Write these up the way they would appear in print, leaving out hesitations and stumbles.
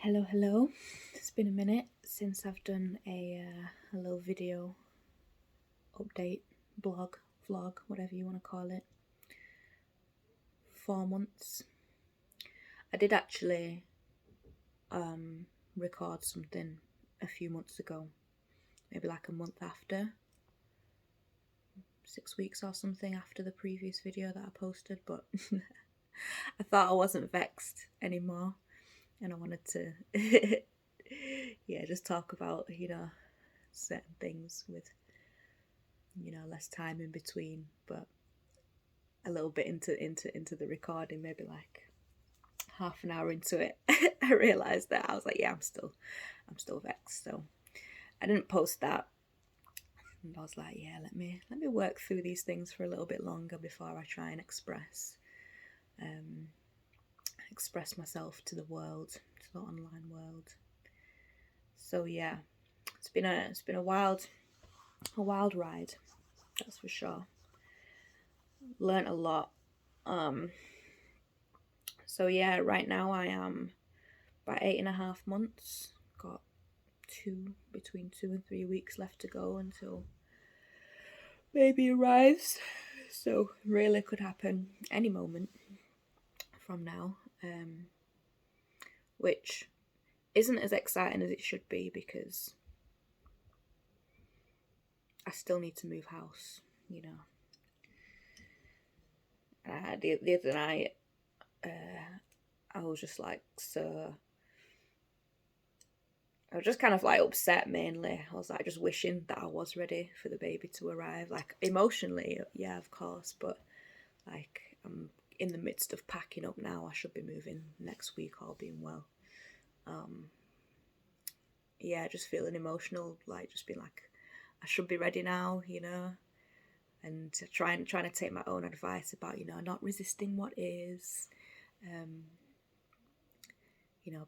Hello. It's been a minute since I've done a little video update, blog, vlog, whatever you want to call it. 4 months. I did actually record something a few months ago, maybe like a month after, 6 weeks or something after the previous video that I posted, but I thought I wasn't vexed anymore. And I wanted to, just talk about, certain things with, less time in between. But a little bit into the recording, maybe like half an hour into it, I realised that I was like, I'm still vexed. So I didn't post that, and I was like, let me work through these things for a little bit longer before I try and express myself to the world, to the online world. So it's been a wild ride, that's for sure. Learned a lot. So right now I am about 8.5 months. Got between 2 and 3 weeks left to go until baby arrives. So really could happen any moment from now. Which isn't as exciting as it should be because I still need to move house, The other night, I was just like, I was just kind of like upset mainly. I was like just wishing that I was ready for the baby to arrive. Like emotionally, yeah, of course, but like I'm in the midst of packing up now. I should be moving next week, all being well. Just feeling emotional, like just being like, I should be ready now, and trying to take my own advice about, not resisting what is,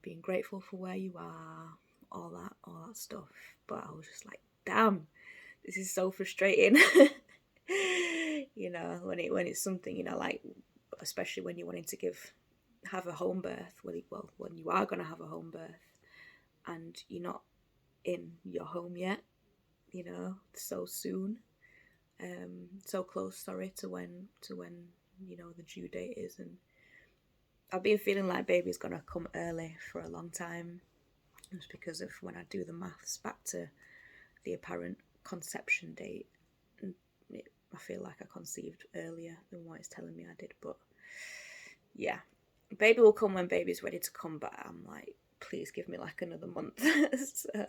being grateful for where you are, all that stuff. But I was just like, damn, this is so frustrating. When it's something, like, especially when you're wanting to have a home birth, when you are going to have a home birth and you're not in your home yet, so soon, so close, to when the due date is. And I've been feeling like baby's gonna come early for a long time, just because of when I do the maths back to the apparent conception date, and I feel like I conceived earlier than what it's telling me I did. But baby will come when baby's ready to come, but I'm like, please give me like another month so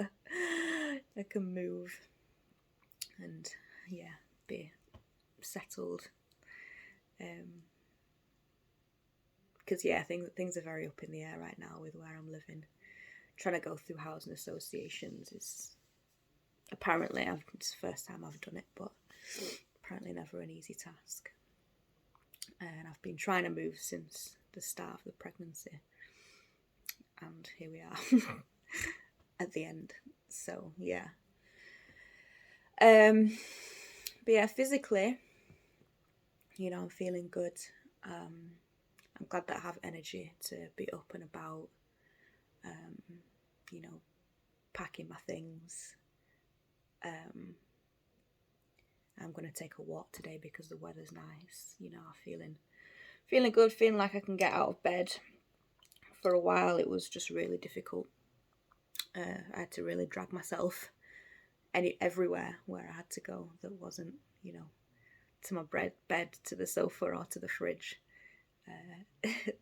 I can move and be settled, because things are very up in the air right now with where I'm living. Trying to go through housing associations is apparently, it's the first time I've done it, but apparently never an easy task. And I've been trying to move since the start of the pregnancy, and here we are at the end. So but physically, I'm feeling good. I'm glad that I have energy to be up and about, packing my things. I'm going to take a walk today because the weather's nice. I'm feeling good, feeling like I can get out of bed. For a while it was just really difficult. I had to really drag myself everywhere where I had to go that wasn't, to my bed, to the sofa, or to the fridge.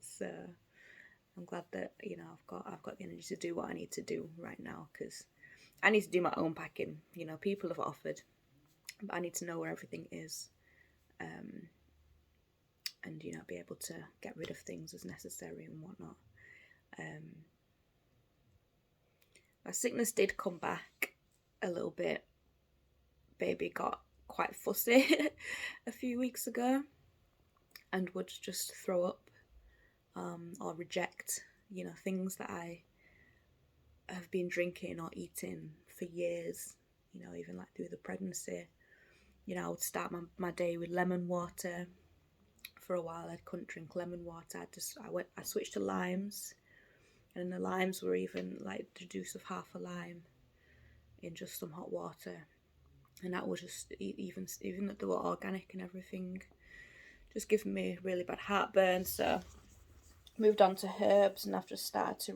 So I'm glad that I've got the energy to do what I need to do right now, because I need to do my own packing. People have offered, but I need to know where everything is, and be able to get rid of things as necessary and whatnot. My sickness did come back a little bit. Baby got quite fussy a few weeks ago and would just throw up, or reject, things that I have been drinking or eating for years, even like through the pregnancy. I would start my day with lemon water. For a while I couldn't drink lemon water. I switched to limes, And the limes were even like the juice of half a lime in just some hot water. And that was just, even that they were organic and everything, just giving me really bad heartburn. So moved on to herbs, and I've just started to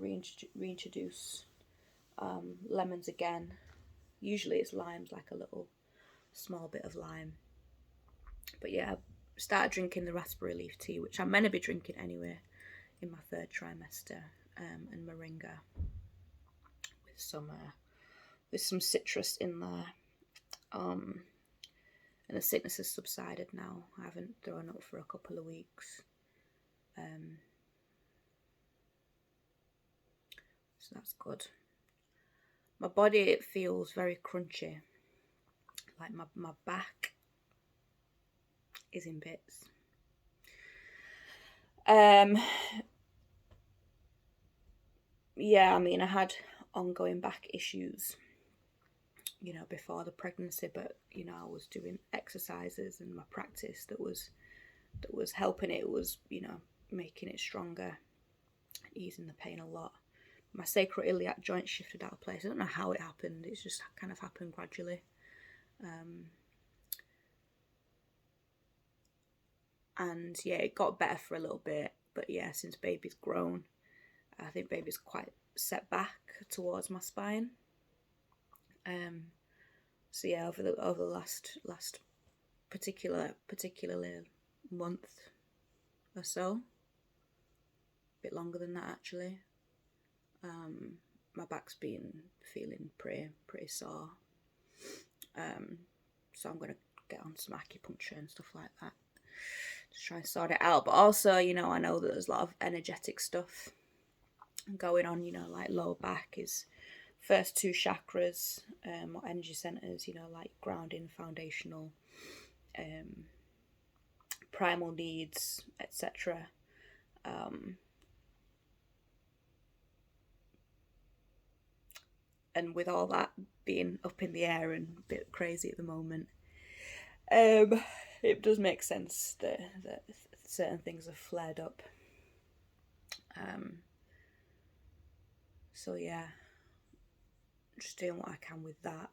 reintroduce lemons again. Usually it's limes, like a little small bit of lime. But yeah, I started drinking the raspberry leaf tea, which I'm meant to be drinking anyway in my 3rd trimester, and moringa with some citrus in there. And the sickness has subsided now. I haven't thrown up for a couple of weeks. So that's good. My body, it feels very crunchy. Like my back is in bits. Yeah, I mean, I had ongoing back issues, before the pregnancy, but I was doing exercises, and my practice that was helping it was, making it stronger, easing the pain a lot. My sacroiliac joint shifted out of place. I don't know how it happened. It's just kind of happened gradually. And yeah, it got better for a little bit, but yeah, since baby's grown, I think baby's quite set back towards my spine. So yeah, over the last particularly month or so, a bit longer than that actually, my back's been feeling pretty sore. So I'm gonna get on some acupuncture and stuff like that to try and sort it out. But also, I know that there's a lot of energetic stuff going on, like lower back is first 2 chakras, or energy centers, like grounding, foundational, primal needs, etc. And with all that being up in the air and a bit crazy at the moment, it does make sense that certain things have flared up. So yeah, just doing what I can with that.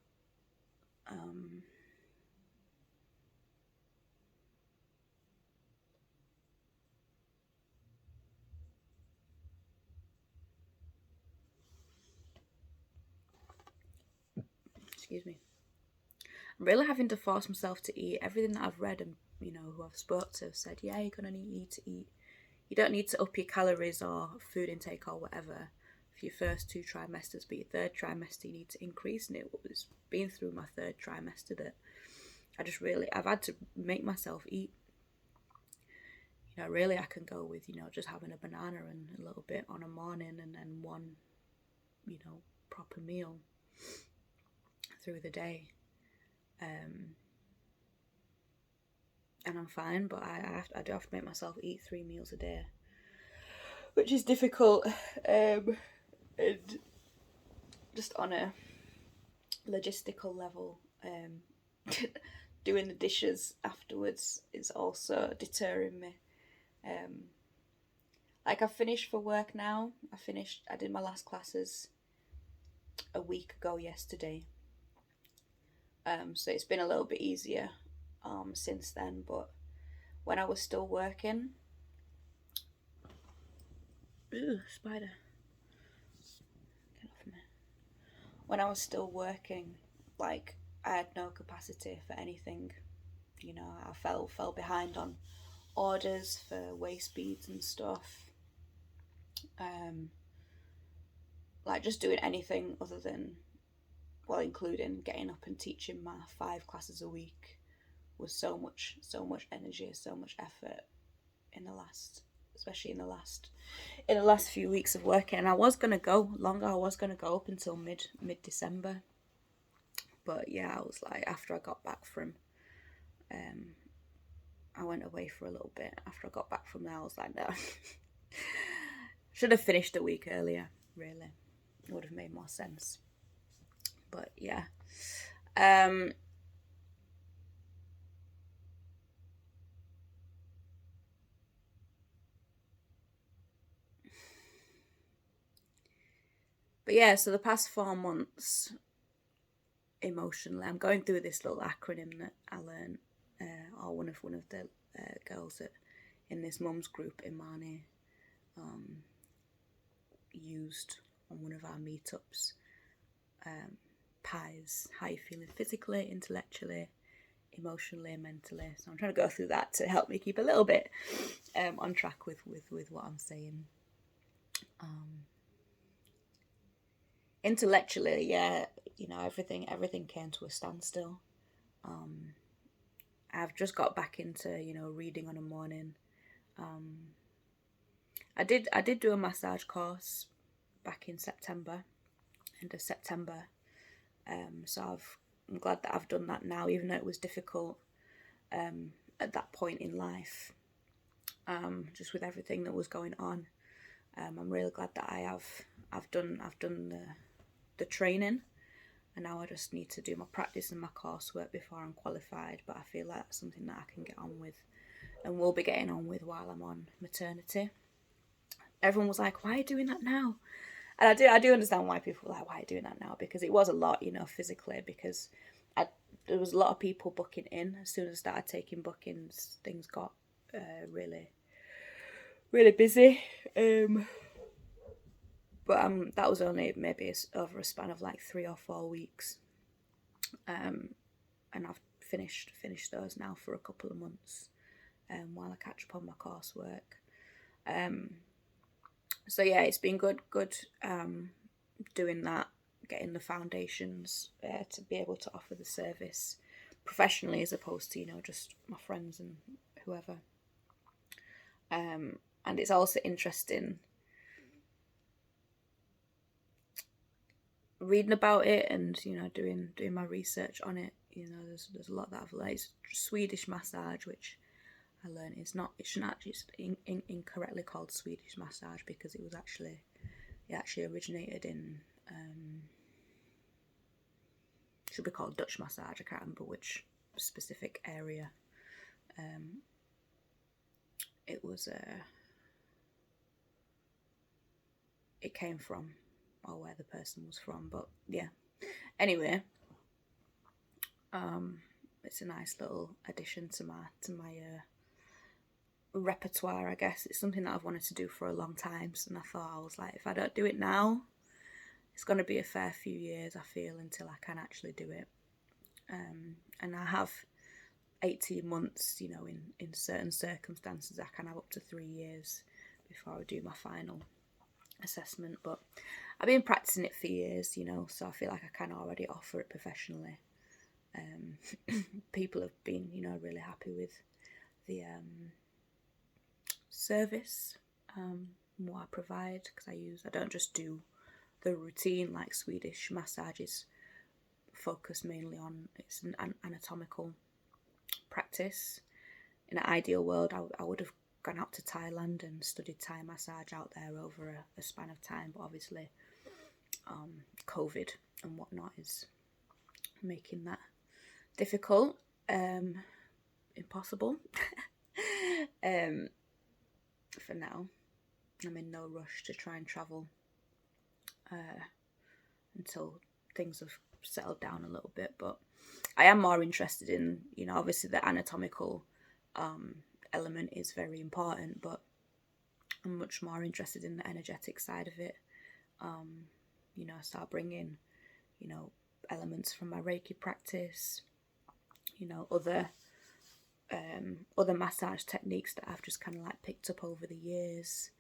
Excuse me. I'm really having to force myself to eat. Everything that I've read and who I've spoke to have said, yeah, you're gonna need to eat. You don't need to up your calories or food intake or whatever for your first 2 trimesters, but your 3rd trimester you need to increase. And it was been through my 3rd trimester that I've had to make myself eat. Really I can go with, just having a banana and a little bit on a morning, and then one, proper meal through the day. And I'm fine, but I do have to make myself eat 3 meals a day, which is difficult. And just on a logistical level, doing the dishes afterwards is also deterring me. Like I've finished for work now. I did my last classes a week ago yesterday. So it's been a little bit easier since then, but when I was still working, spider, get off me. When I was still working, like I had no capacity for anything. I fell behind on orders for waist beads and stuff. Like just doing anything other than, well, including getting up and teaching my 5 classes a week was so much energy, so much effort especially in the last few weeks of working. And I was gonna go longer. I was gonna go up until mid December, but yeah, I was like, after I got back from, I went away for a little bit. After I got back from there, I was like, no, should have finished a week earlier. Really, it would have made more sense. But yeah, But yeah, so the past 4 months, emotionally, I'm going through this little acronym that I learned, or one of the girls in this mums group in Mani used on one of our meetups. PIES, how you feeling physically, intellectually, emotionally, and mentally. So I'm trying to go through that to help me keep a little bit on track with what I'm saying. Intellectually, yeah, everything came to a standstill. I've just got back into reading on a morning. I did do a massage course back in September, end of September. So I'm glad that I've done that now, even though it was difficult at that point in life, just with everything that was going on. I'm really glad that I've done the training, and now I just need to do my practice and my coursework before I'm qualified. But I feel like that's something that I can get on with, and will be getting on with while I'm on maternity. Everyone was like, "Why are you doing that now?" And I do understand why people were like, "Why are you doing that now?" Because it was a lot, physically. Because there was a lot of people booking in. As soon as I started taking bookings, things got really, really busy. But that was only maybe over a span of like 3 or 4 weeks. And I've finished those now for a couple of months, while I catch up on my coursework. So yeah, it's been good doing that, getting the foundations to be able to offer the service professionally, as opposed to just my friends and whoever. And it's also interesting reading about it and doing my research on it. There's a lot that I've learned. It's Swedish massage, which I learned it shouldn't actually incorrectly called Swedish massage, because it actually originated in should be called Dutch massage. I can't remember which specific area it came from, or where the person was from. But yeah, anyway, it's a nice little addition to my repertoire, I guess. It's something that I've wanted to do for a long time, and I was like, if I don't do it now, it's going to be a fair few years, I feel, until I can actually do it. And I have 18 months, in certain circumstances I can have up to 3 years before I do my final assessment. But I've been practicing it for years, so I feel like I can already offer it professionally. People have been, really happy with the service, what I provide, because I don't just do the routine like Swedish massages focus mainly on. It's an anatomical practice. In an ideal world, I would have gone out to Thailand and studied Thai massage out there over a span of time, but obviously COVID and whatnot is making that difficult, impossible. For now, I'm in no rush to try and travel until things have settled down a little bit. But I am more interested in, obviously the anatomical element is very important, but I'm much more interested in the energetic side of it. Start bringing, elements from my Reiki practice, other massage techniques that I've just kind of like picked up over the years,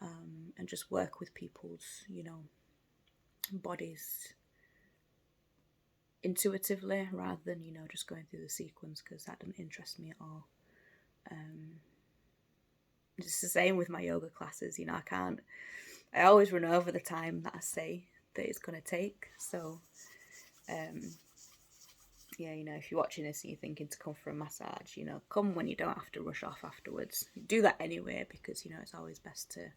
and just work with people's, bodies intuitively, rather than, just going through the sequence, because that doesn't interest me at all. It's the same with my yoga classes, I always run over the time that I say that it's going to take. So, if you're watching this and you're thinking to come for a massage, come when you don't have to rush off afterwards. Do that anyway, because, it's always best to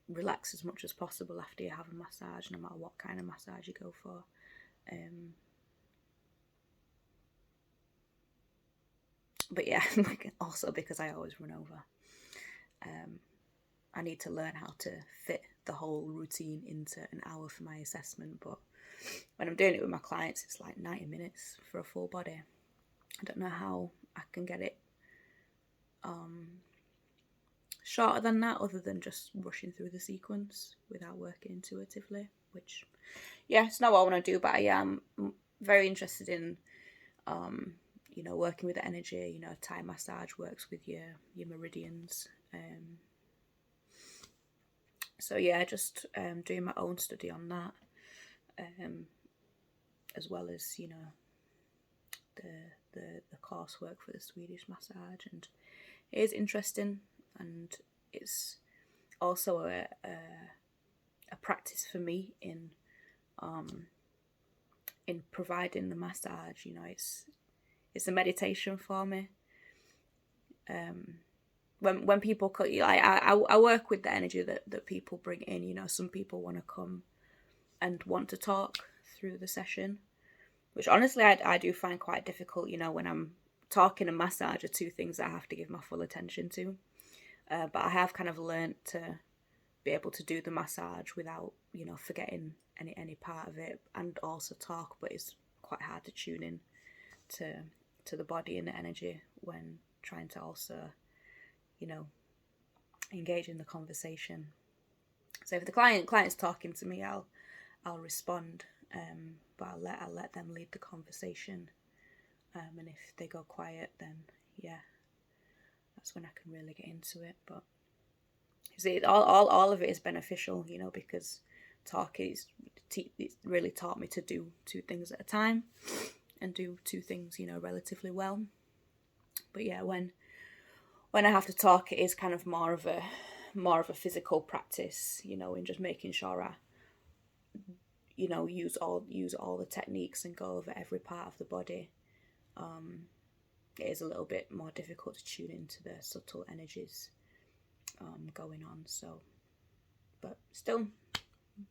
relax as much as possible after you have a massage, no matter what kind of massage you go for. But yeah, also because I always run over. I need to learn how to fit the whole routine into an hour for my assessment. But when I'm doing it with my clients, it's like 90 minutes for a full body. I don't know how I can get it shorter than that, other than just rushing through the sequence without working intuitively, which, yeah, it's not what I want to do, but I am very interested in, working with the energy. Thai massage works with your meridians. So yeah, just doing my own study on that, as well as, the coursework for the Swedish massage, and it is interesting, and it's also a practice for me in providing the massage. It's a meditation for me. When people cut you, I work with the energy that people bring in. Some people want to come and want to talk through the session, which honestly I do find quite difficult. When I'm talking and massage are two things I have to give my full attention to. But I have kind of learned to be able to do the massage without, forgetting any part of it, and also talk. But it's quite hard to tune in to the body and the energy when trying to also, engage in the conversation. So if the client's talking to me, I'll respond, but I'll let them lead the conversation. And if they go quiet, then yeah, that's when I can really get into it. But see, all of it is beneficial, because talking it's really taught me to do two things at a time and do two things, relatively well. But yeah, when I have to talk, it is kind of more of a physical practice, in just making sure I, use all the techniques and go over every part of the body. It is a little bit more difficult to tune into the subtle energies going on. So, but still,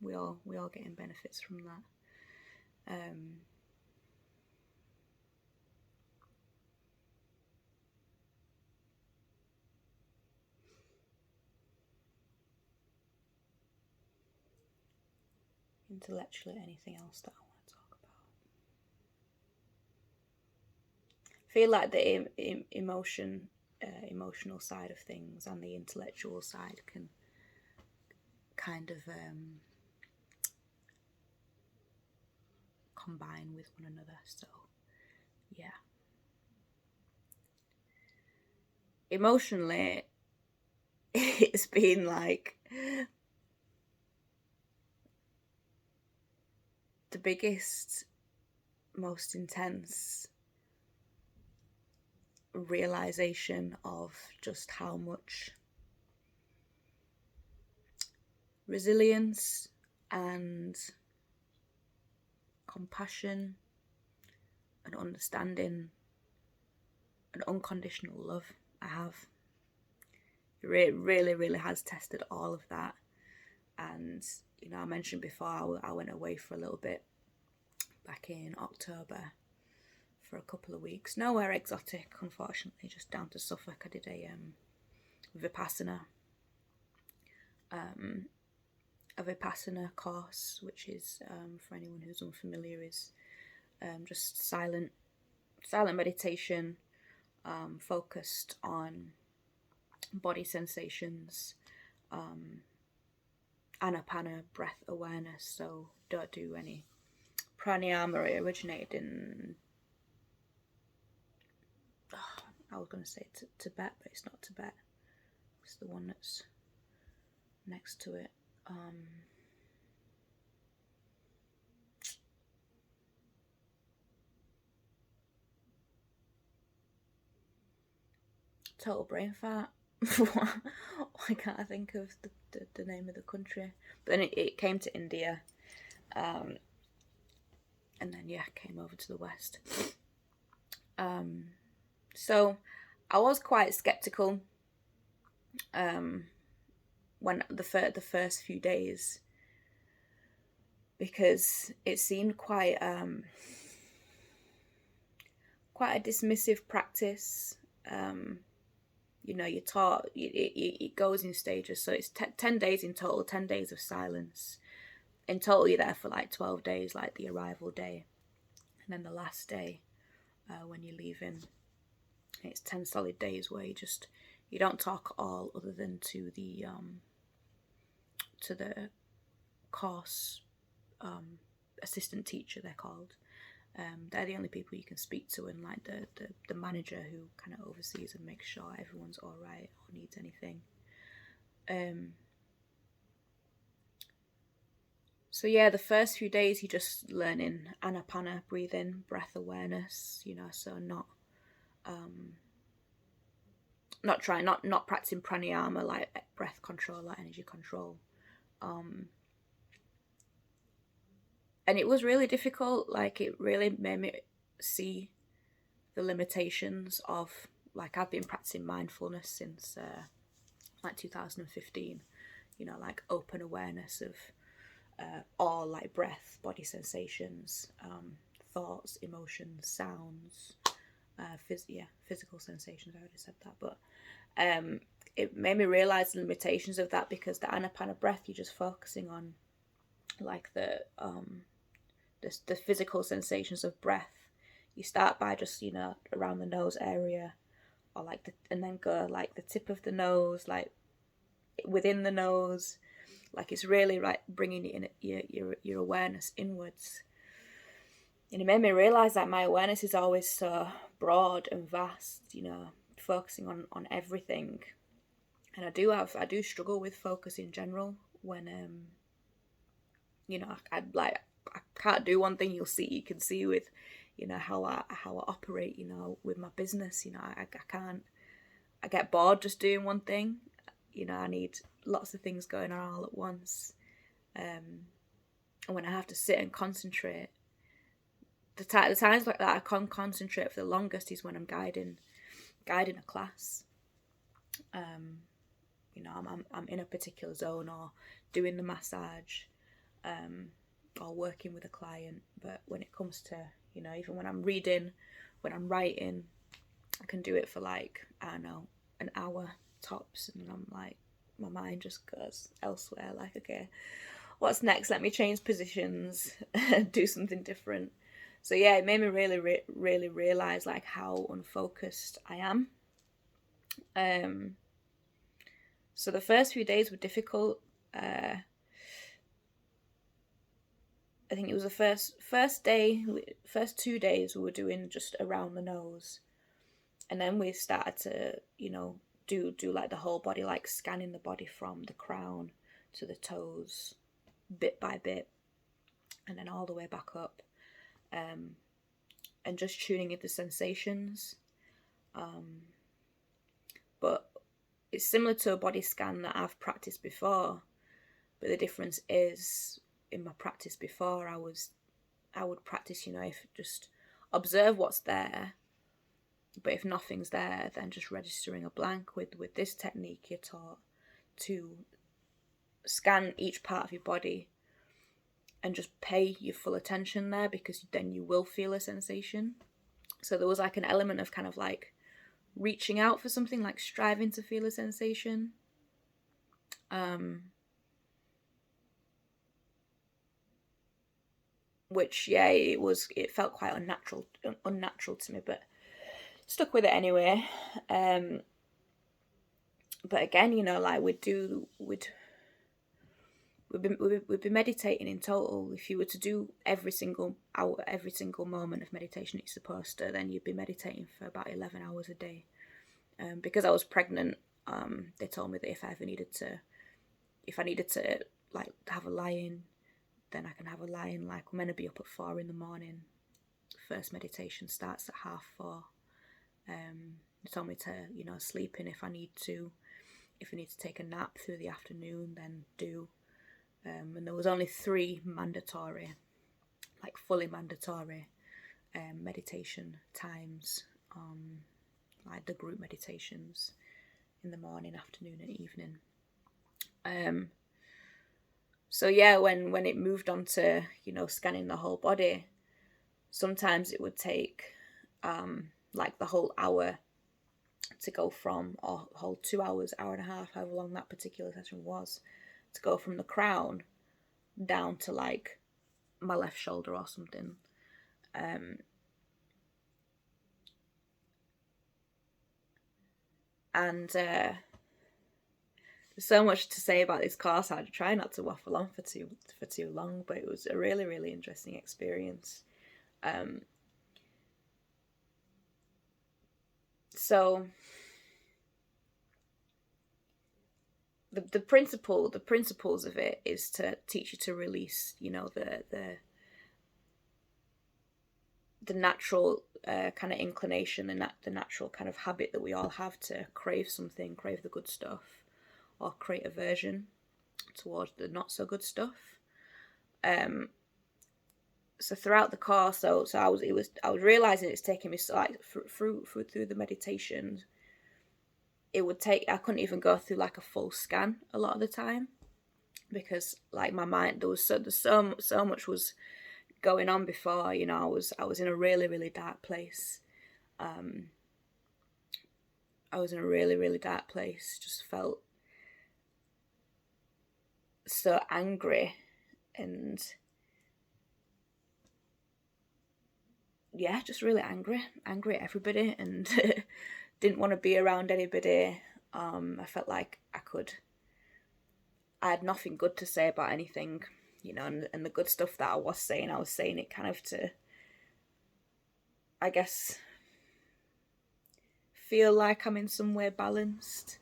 we all getting benefits from that. Intellectually, anything else that I want to talk about? I feel like the emotional side of things and the intellectual side can kind of combine with one another. So yeah, emotionally it's been like the biggest, most intense realization of just how much resilience and compassion and understanding and unconditional love I have. It really, really has tested all of that. And, I mentioned before, I went away for a little bit back in October for a couple of weeks. Nowhere exotic, unfortunately, just down to Suffolk. I did a Vipassana. A Vipassana course, which is, for anyone who's unfamiliar, is just silent meditation, focused on body sensations, anapana, breath awareness. So don't do any pranayama. It originated in, I was going to say Tibet, but it's not Tibet. It's the one that's next to it. Total brain fart. Why can't I think of the name of the country? But then it came to India, and then came over to the West. So I was quite skeptical when the first few days, because it seemed quite a dismissive practice. you're taught, it goes in stages. So it's 10 days in total, 10 days of silence. In total, you're there for like 12 days, like the arrival day. And then the last day, when you're leaving, it's 10 solid days where you don't talk at all other than to the course assistant teacher, they're called. They're the only people you can speak to, and like the manager who kind of oversees and makes sure everyone's all right or needs anything. So yeah, the first few days you're just learning anapana breathing, breath awareness, so not practicing pranayama, like breath control, like energy control. And it was really difficult. Like, it really made me see the limitations of, like, I've been practicing mindfulness since like 2015, like open awareness of all, like, breath, body sensations, thoughts, emotions, sounds, physical sensations. I already said that, but it made me realize the limitations of that, because the anapana breath, you're just focusing on like the physical sensations of breath. You start by just around the nose area, or like and then go like the tip of the nose, like within the nose. Like, it's really like bringing it in your awareness inwards. And it made me realize that my awareness is always so broad and vast, focusing on everything. And I do struggle with focus in general when I can't do one thing. You can see with how I operate, with my business. I can't. I get bored just doing one thing. I need lots of things going on all at once. And when I have to sit and concentrate, the times like that I can't concentrate for the longest is when I'm guiding a class. I'm in a particular zone, or doing the massage, or working with a client. But when it comes to, even when I'm reading, when I'm writing, I can do it for like, I don't know, an hour tops, and I'm like, my mind just goes elsewhere. Like, okay, what's next? Let me change positions, do something different. So yeah, it made me really, really realize like how unfocused I am. So the first few days were difficult. I think it was the first 2 days we were doing just around the nose, and then we started to do like the whole body, like scanning the body from the crown to the toes, bit by bit, and then all the way back up, and just tuning in the sensations. But it's similar to a body scan that I've practiced before, but the difference is, in my practice before, I would practice, if just observe what's there, but if nothing's there, then just registering a blank. With this technique, you're taught to scan each part of your body and just pay your full attention there, because then you will feel a sensation. So there was like an element of kind of like reaching out for something, like striving to feel a sensation. Which, yeah, it felt quite unnatural to me, but stuck with it anyway. But again, like we'd be meditating in total. If you were to do every single hour, every single moment of meditation that you're supposed to, then you'd be meditating for about 11 hours a day. Because I was pregnant, they told me that if I needed to like have a lie-in, then I can have a lie-in. Like, I'm meant to be up at 4 a.m. First meditation starts at 4:30. They told me to, sleep in if I need to. If I need to take a nap through the afternoon, then do. And there was only 3 mandatory, like fully mandatory, meditation times, like the group meditations in the morning, afternoon, and evening. So yeah, when it moved on to, scanning the whole body, sometimes it would take like the whole hour to go from a whole 2 hours, hour and a half, however long that particular session was, to go from the crown down to like my left shoulder or something. And there's so much to say about this course. I'd try not to waffle on for too long, but it was a really, really interesting experience. So the principles of it is to teach you to release, you know, the natural kind of inclination, the natural kind of habit that we all have to crave something, crave the good stuff, or create aversion towards the not so good stuff. So throughout the course, I was realizing it's taking me like through the meditation. It would take, I couldn't even go through like a full scan a lot of the time, because like my mind, there's so much was going on before, you know. I was in a really, really dark place. Just felt so angry, and yeah, just really angry at everybody, and didn't want to be around anybody. I felt like I had nothing good to say about anything, you know, and the good stuff that I was saying it kind of to, I guess, feel like I'm in some way balanced,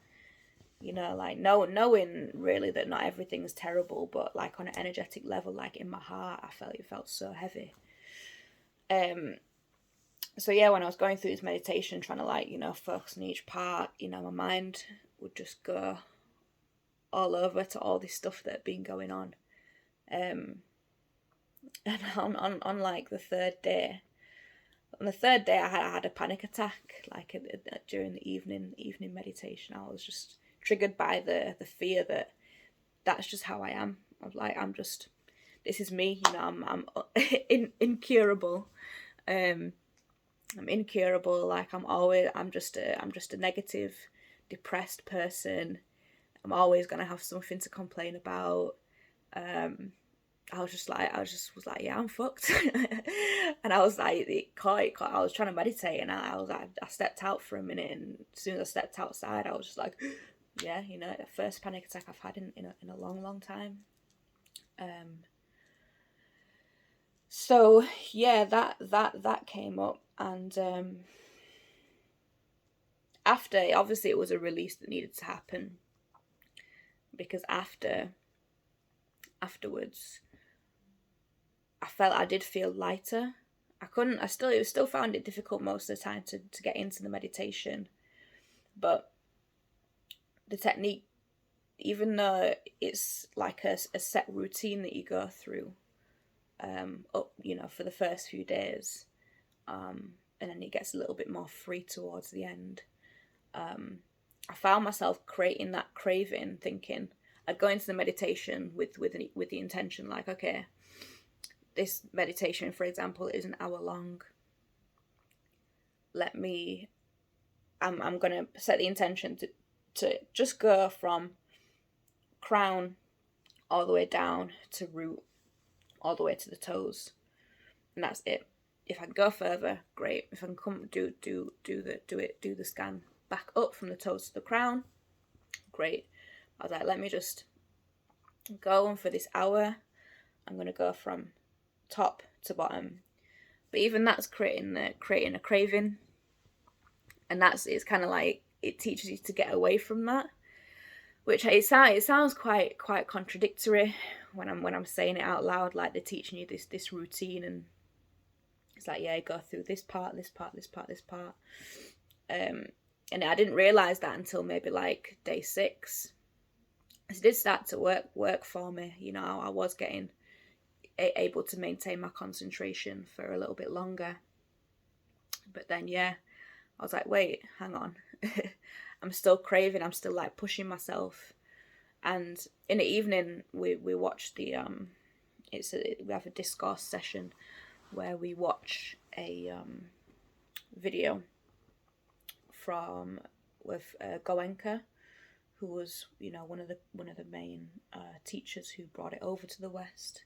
you know, like knowing really that not everything's terrible, but like on an energetic level, like in my heart, it felt so heavy. So yeah, when I was going through this meditation, trying to like, you know, focus on each part, you know, my mind would just go all over to all this stuff that had been going on. And on like the third day, I had a panic attack, like during the evening meditation. I was just triggered by the fear that that's just how I am. I was like, this is me, you know. I'm incurable. I'm incurable. Like I'm just a negative, depressed person. I'm always gonna have something to complain about. I was like, yeah, I'm fucked. And I was like, I was trying to meditate, and I was like, I stepped out for a minute, and as soon as I stepped outside, I was just like, yeah, you know, the first panic attack I've had in a long time. So yeah, that came up, and after, obviously it was a release that needed to happen, because afterwards I did feel lighter. I still found it difficult most of the time to get into the meditation, but the technique, even though it's like a set routine that you go through, up, you know, for the first few days, and then it gets a little bit more free towards the end. I found myself creating that craving, thinking I'd go into the meditation with the intention, like, okay, this meditation, for example, is an hour long. I'm gonna set the intention to just go from crown all the way down to root, all the way to the toes, and that's it. If I can go further, great. If I can come do the scan back up from the toes to the crown, great. I was like, let me just go on for this hour. I'm gonna go from top to bottom, but even that's creating a craving, and it's kind of like it teaches you to get away from that, which it sounds quite contradictory when I'm saying it out loud. Like, they're teaching you this routine, and it's like, yeah, go through this part, and I didn't realize that until maybe like day 6. It did start to work for me, you know. I was getting able to maintain my concentration for a little bit longer, but then yeah, I was like, wait, hang on. I'm still craving, I'm still like pushing myself. And in the evening we watch we have a discourse session where we watch a video from with Goenka, who was, you know, one of the main teachers who brought it over to the West.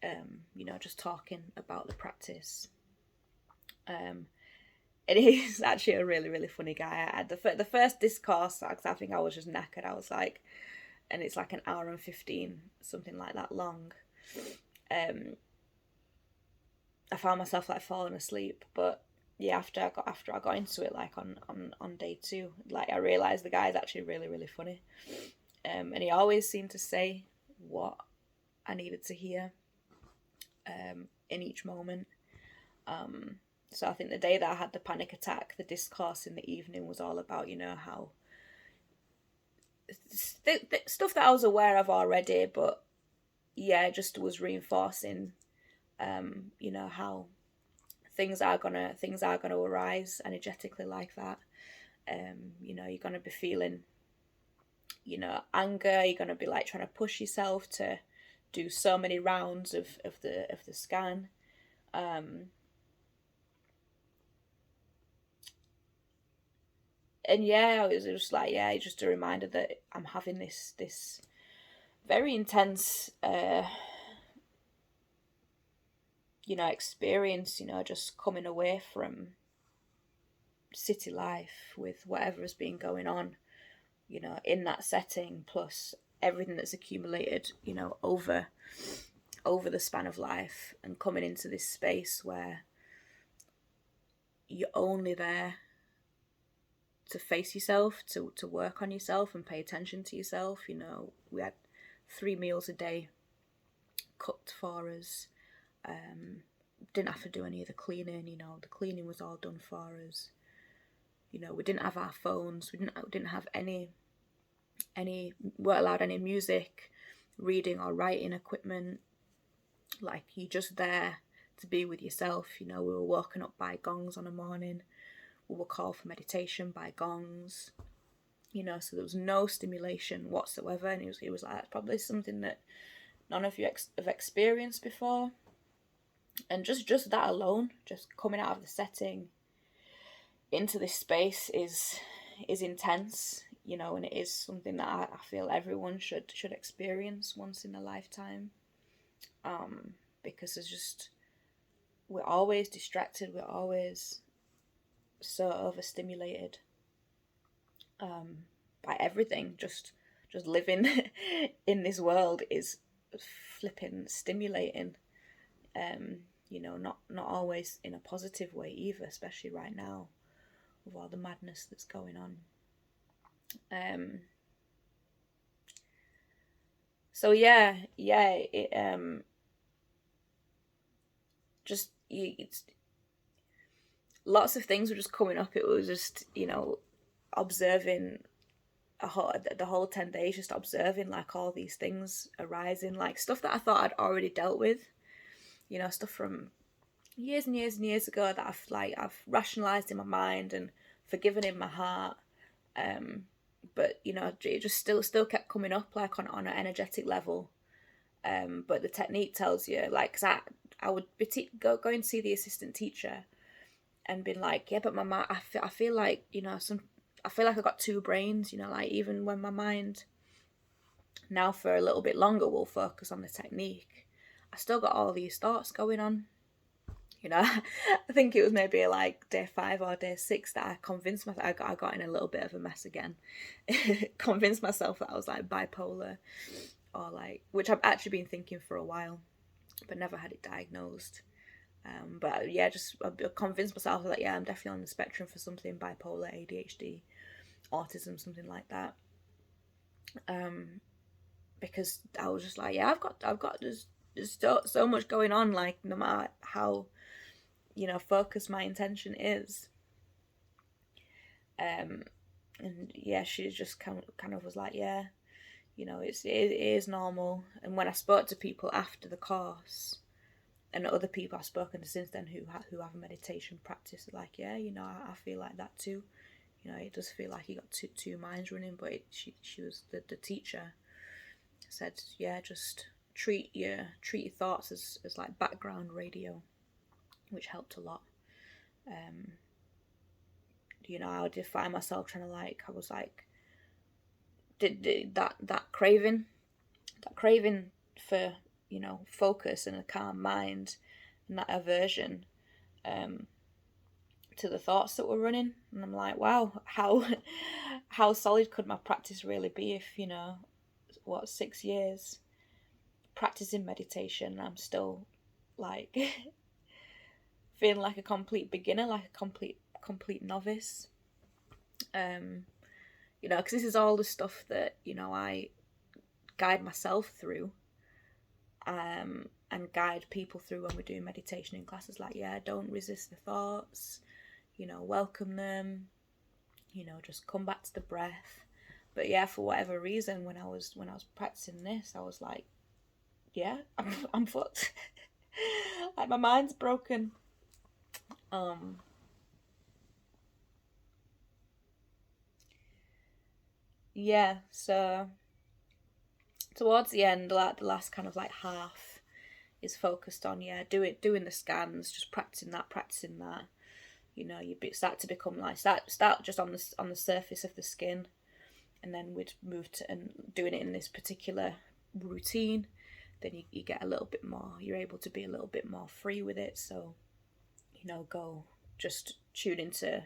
You know, just talking about the practice. It is actually a really, really funny guy. I had the first discourse, because I think I was just knackered. I was like, and it's like an hour and 15, something like that long. I found myself like falling asleep, but yeah, after I got into it, like on day 2, like I realised the guy's actually really, really funny. And he always seemed to say what I needed to hear in each moment. So I think the day that I had the panic attack, the discourse in the evening was all about, you know, how stuff that I was aware of already, but yeah, it just was reinforcing, you know, how things are gonna arise energetically like that. You know, you're gonna be feeling, you know, anger. You're gonna be like trying to push yourself to do so many rounds of the scan. And yeah, it was just like, yeah, it's just a reminder that I'm having this very intense, you know, experience, you know, just coming away from city life with whatever has been going on, you know, in that setting, plus everything that's accumulated, you know, over the span of life, and coming into this space where you're only there to face yourself, to work on yourself and pay attention to yourself. You know, we had 3 meals a day cooked for us. Didn't have to do any of the cleaning. You know, the cleaning was all done for us. You know, we didn't have our phones. We didn't have any weren't allowed any music, reading or writing equipment. Like, you're just there to be with yourself. You know, we were woken up by gongs on a morning. We were called for meditation by gongs. You know, so there was no stimulation whatsoever, and it was like probably something that none of you have experienced before. And just that alone, just coming out of the setting into this space is intense, you know, and it is something that I feel everyone should experience once in a lifetime. Because we're always distracted, we're always so overstimulated by everything. Just living in this world is flipping stimulating. You know, not always in a positive way either, especially right now with all the madness that's going on. So yeah, it just it's lots of things were just coming up. It was just, you know, observing the whole 10 days, just observing like all these things arising, like stuff that I thought I'd already dealt with, you know, stuff from years and years and years ago that I've rationalized in my mind and forgiven in my heart. But you know, it just still kept coming up, like on an energetic level. But the technique tells you, like, 'cause I would be going to see the assistant teacher and been like, yeah, but my mind, I feel like, you know, I feel like I got 2 brains, you know, like even when my mind now for a little bit longer will focus on the technique, I still got all these thoughts going on. You know, I think it was maybe like day 5 or day 6 that I convinced myself, I got in a little bit of a mess again. Convinced myself that I was like bipolar, or like, which I've actually been thinking for a while, but never had it diagnosed. But yeah, just I convinced myself that, yeah, I'm definitely on the spectrum for something, bipolar, ADHD, autism, something like that. Because I was just like, yeah, I've got there's so much going on, like no matter how, you know, focused my intention is. And yeah, she just kind of was like, yeah, you know, it is normal. And when I spoke to people after the course, and other people I've spoken to since then who have a meditation practice, like, yeah, you know, I feel like that too. You know, it does feel like you got two minds running. But she was the teacher said, yeah, just treat your thoughts as like background radio, which helped a lot. you know, I did find myself trying to like, I was like, did that craving for, you know, focus and a calm mind, and that aversion to the thoughts that were running. And I'm like, wow, how solid could my practice really be if, you know, 6 years practicing meditation, I'm still like feeling like a complete beginner, like a complete novice. You know, because this is all the stuff that, you know, I guide myself through, and guide people through when we're doing meditation in classes. Like, yeah, don't resist the thoughts, you know, welcome them, you know, just come back to the breath. But yeah, for whatever reason, when I was practicing this, I was like, yeah, I'm fucked. Like, my mind's broken. Yeah, so towards the end, like the last kind of like half is focused on, yeah, doing the scans, just practicing that. You know, you start to become like start just on the surface of the skin, and then we'd move to and doing it in this particular routine. Then you get a little bit more. You're able to be a little bit more free with it. So, you know, go just tune into,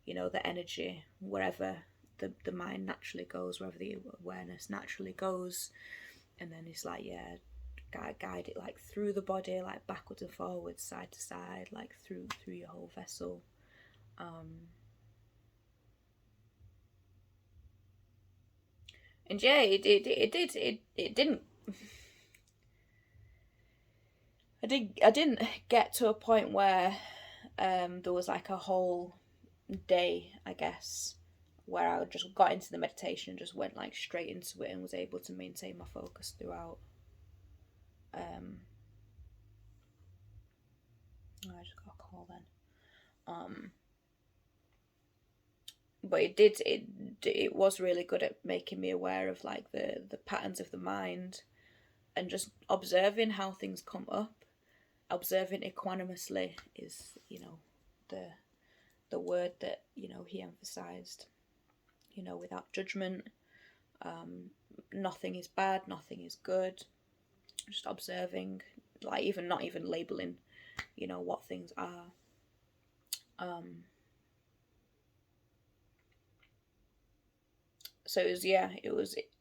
you know, the energy wherever the mind naturally goes, wherever the awareness naturally goes, and then it's like, yeah, guide it like through the body, like backwards and forwards, side to side, like through your whole vessel. And yeah, it didn't. I didn't get to a point where there was like a whole day, I guess, where I just got into the meditation and just went like straight into it and was able to maintain my focus throughout. I just got a call then. But it was really good at making me aware of like the patterns of the mind, and just observing how things come up. Observing equanimously is, you know, the word that, you know, he emphasized. You know, without judgment. Nothing is bad, nothing is good. Just observing, like not even labeling, you know, what things are. So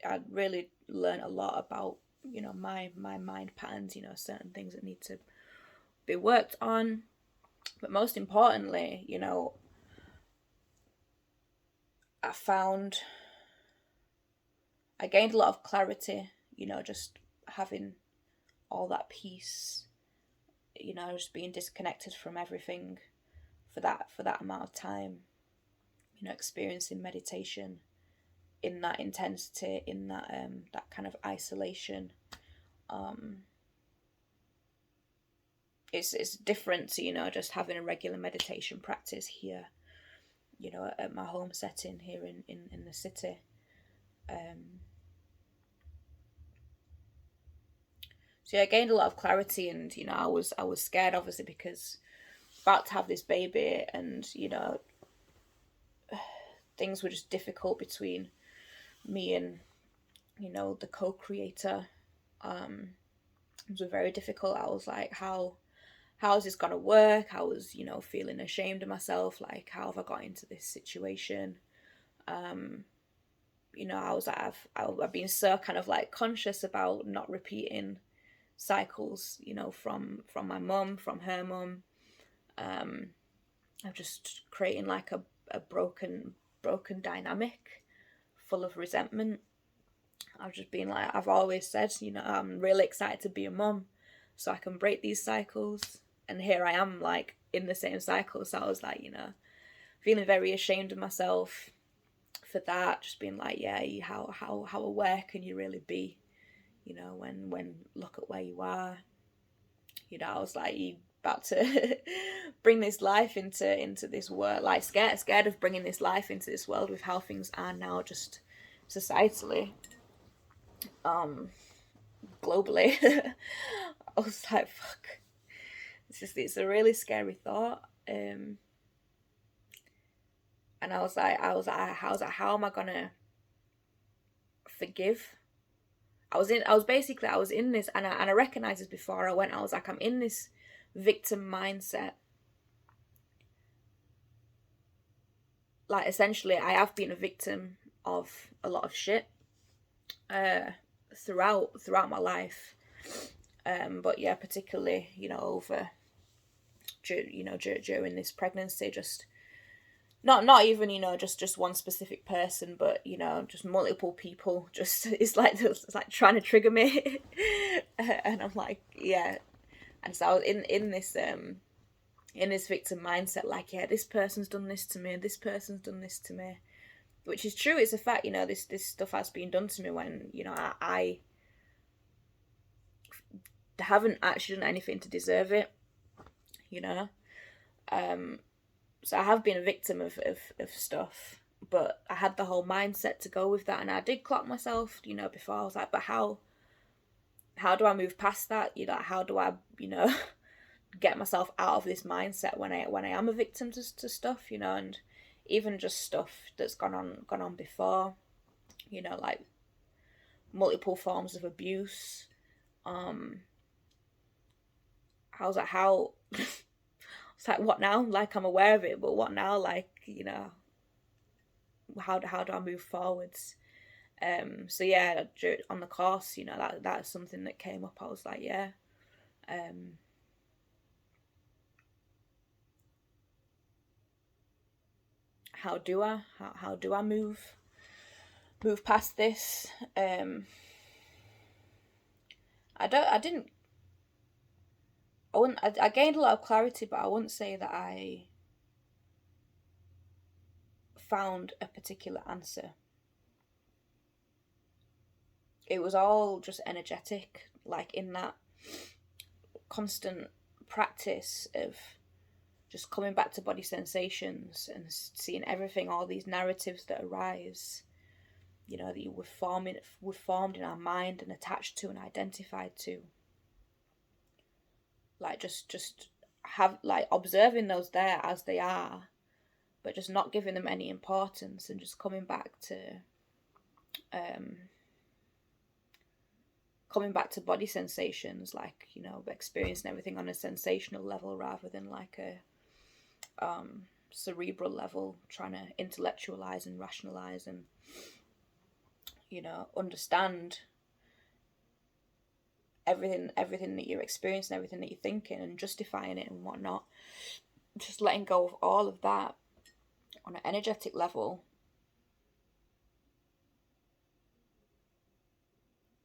I really learned a lot about, you know, my mind patterns, you know, certain things that need to be worked on. But most importantly, you know, I gained a lot of clarity, you know, just having all that peace, you know, just being disconnected from everything for that amount of time, you know, experiencing meditation in that intensity, in that that kind of isolation. It's different to, you know, just having a regular meditation practice here, you know, at my home setting here in the city. So yeah, I gained a lot of clarity, and, you know, I was scared, obviously, because about to have this baby, and, you know, things were just difficult between me and, you know, the co-creator. It was very difficult. I was like, how is this gonna work? I was, you know, feeling ashamed of myself, like, how have I got into this situation? You know, I was like, I've been so kind of like conscious about not repeating cycles, you know, from my mum, from her mum. I'm just creating like a broken dynamic full of resentment. I've just been like, I've always said, you know, I'm really excited to be a mum so I can break these cycles. And here I am, like, in the same cycle. So I was like, you know, feeling very ashamed of myself for that. Just being like, yeah, how aware can you really be? You know, when look at where you are. You know, I was like, you about to bring this life into this world, like scared of bringing this life into this world with how things are now, just societally, globally. I was like, fuck, it's a really scary thought. And I was like, how am I gonna forgive? I was in this, and I recognized this before I went. I was like, I'm in this victim mindset. Like, essentially, I have been a victim of a lot of shit throughout my life. But yeah, particularly, over during this pregnancy, just not even just one specific person, but just multiple people. Just it's like trying to trigger me, and I'm like, yeah. And so I was in this victim mindset, like, yeah, this person's done this to me, this person's done this to me, which is true. It's a fact. This stuff has been done to me when I haven't actually done anything to deserve it. So I have been a victim of stuff, but I had the whole mindset to go with that, and I did clock myself, before. I was like, but how do I move past that? How do I, get myself out of this mindset when I am a victim to stuff, and even just stuff that's gone on before, like multiple forms of abuse. I was like, how? It's like, what now? Like, I'm aware of it, but what now? Like, how do I move forwards? So yeah, on the course, that's something that came up. I was like, yeah, how do I move past this? I gained a lot of clarity, but I wouldn't say that I found a particular answer. It was all just energetic, like in that constant practice of just coming back to body sensations and seeing everything, all these narratives that arise, that we've formed in our mind and attached to and identified to. Like, just have, like, observing those there as they are, but just not giving them any importance, and just coming back to body sensations, like, experiencing everything on a sensational level rather than like a cerebral level, trying to intellectualize and rationalize and understand everything that you're experiencing, everything that you're thinking, and justifying it and whatnot. Just letting go of all of that on an energetic level.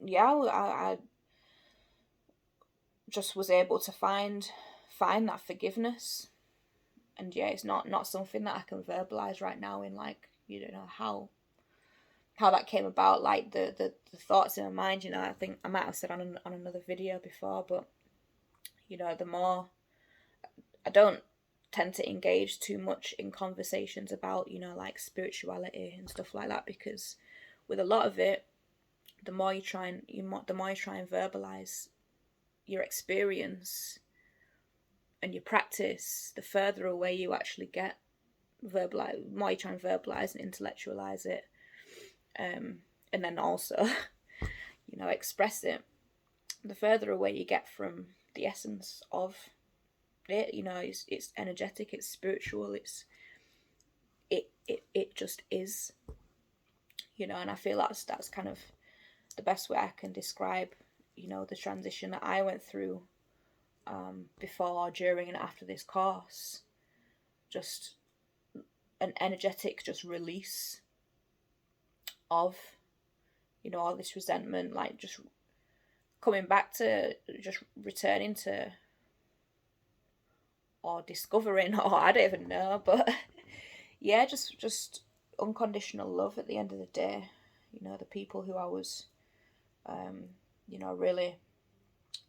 Yeah, I just was able to find that forgiveness. And yeah, it's not something that I can verbalize right now in, like, how that came about, like the thoughts in my mind. I think I might have said on another video before, but the more I don't tend to engage too much in conversations about like spirituality and stuff like that, because with a lot of it, the more you try and verbalize your experience and your practice, the further away you actually get. More you try and verbalize and intellectualize it, and then also express it, the further away you get from the essence of it. It's energetic, it's spiritual, it just is, and I feel that's kind of the best way I can describe the transition that I went through before, during, and after this course. Just an energetic just release of all this resentment, like just coming back to, just returning to, or discovering, or I don't even know, but yeah, just unconditional love at the end of the day. The people who I was really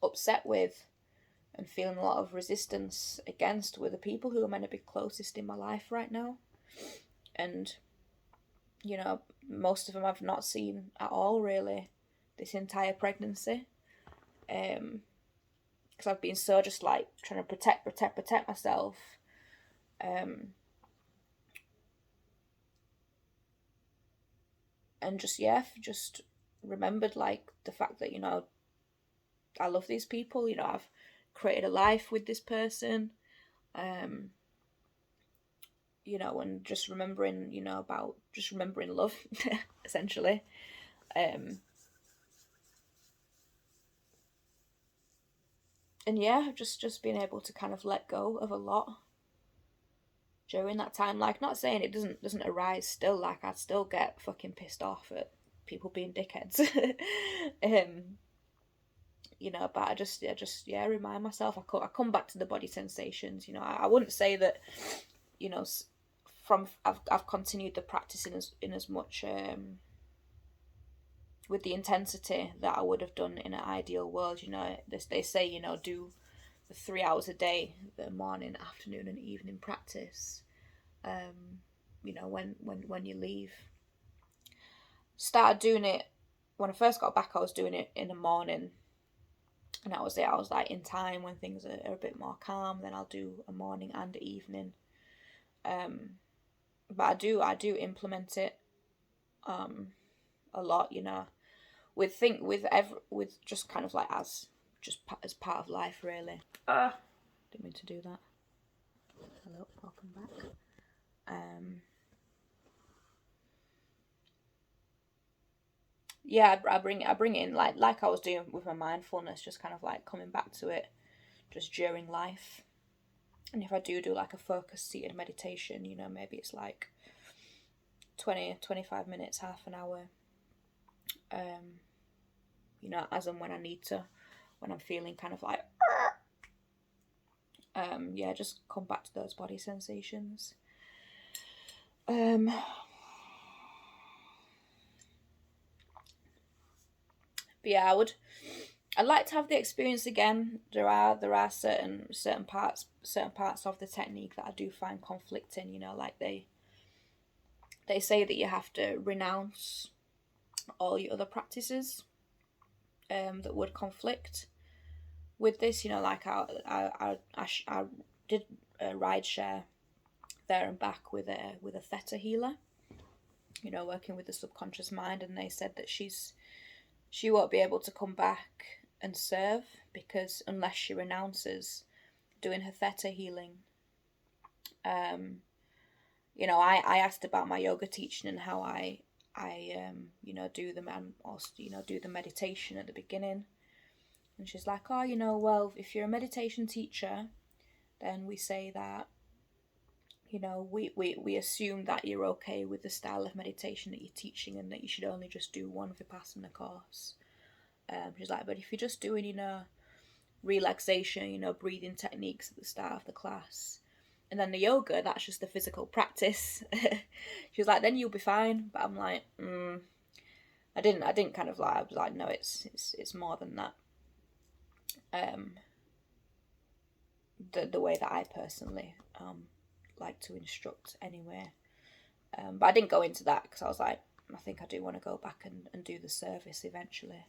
upset with and feeling a lot of resistance against were the people who are meant to be closest in my life right now. And most of them I've not seen at all, really, this entire pregnancy, because I've been so just like trying to protect myself, and just just remembered like the fact that, you know, I love these people, you know, I've created a life with this person, you know, and just remembering, you know, about just remembering love, essentially. And yeah, just being able to kind of let go of a lot during that time. Like, not saying it doesn't arise still. Like, I'd still get fucking pissed off at people being dickheads. You know, but I remind myself. I come back to the body sensations. You know, I wouldn't say that, you know, from I've continued the practice in as much with the intensity that I would have done in an ideal world. You know, they say, you know, do the 3 hours a day, the morning, afternoon, and evening practice. You know, when you leave. Started doing it when I first got back. I was doing it in the morning, and that was it. I was like, in time when things are a bit more calm, then I'll do a morning and evening. But I do implement it a lot. You know, with just kind of like as part of life, really. Didn't mean to do that. Hello, welcome back. Yeah, I bring it in like I was doing with my mindfulness, just kind of like coming back to it just during life. And if I do like a focused seated meditation, you know, maybe it's like 25 minutes, half an hour. You know, as and when I need to, when I'm feeling kind of like, yeah, just come back to those body sensations. But yeah, I'd like to have the experience again. There are certain parts of the technique that I do find conflicting. You know, like they say that you have to renounce all your other practices that would conflict with this. You know, like I did a ride share there and back with a theta healer. You know, working with the subconscious mind, and they said that she won't be able to come back and serve because unless she renounces doing her theta healing. You know, I asked about my yoga teaching and how I you know, do them, and also, you know, do the meditation at the beginning. And she's like, oh, you know, well, if you're a meditation teacher, then we say that, you know, we assume that you're okay with the style of meditation that you're teaching and that you should only just do one Vipassana course. She's like, but if you're just doing, you know, relaxation, you know, breathing techniques at the start of the class, and then the yoga, that's just the physical practice. She's like, then you'll be fine. But I'm like, I didn't kind of like, I was like, no, it's more than that. The way that I personally like to instruct anyway. But I didn't go into that because I was like, I think I do want to go back and do the service eventually.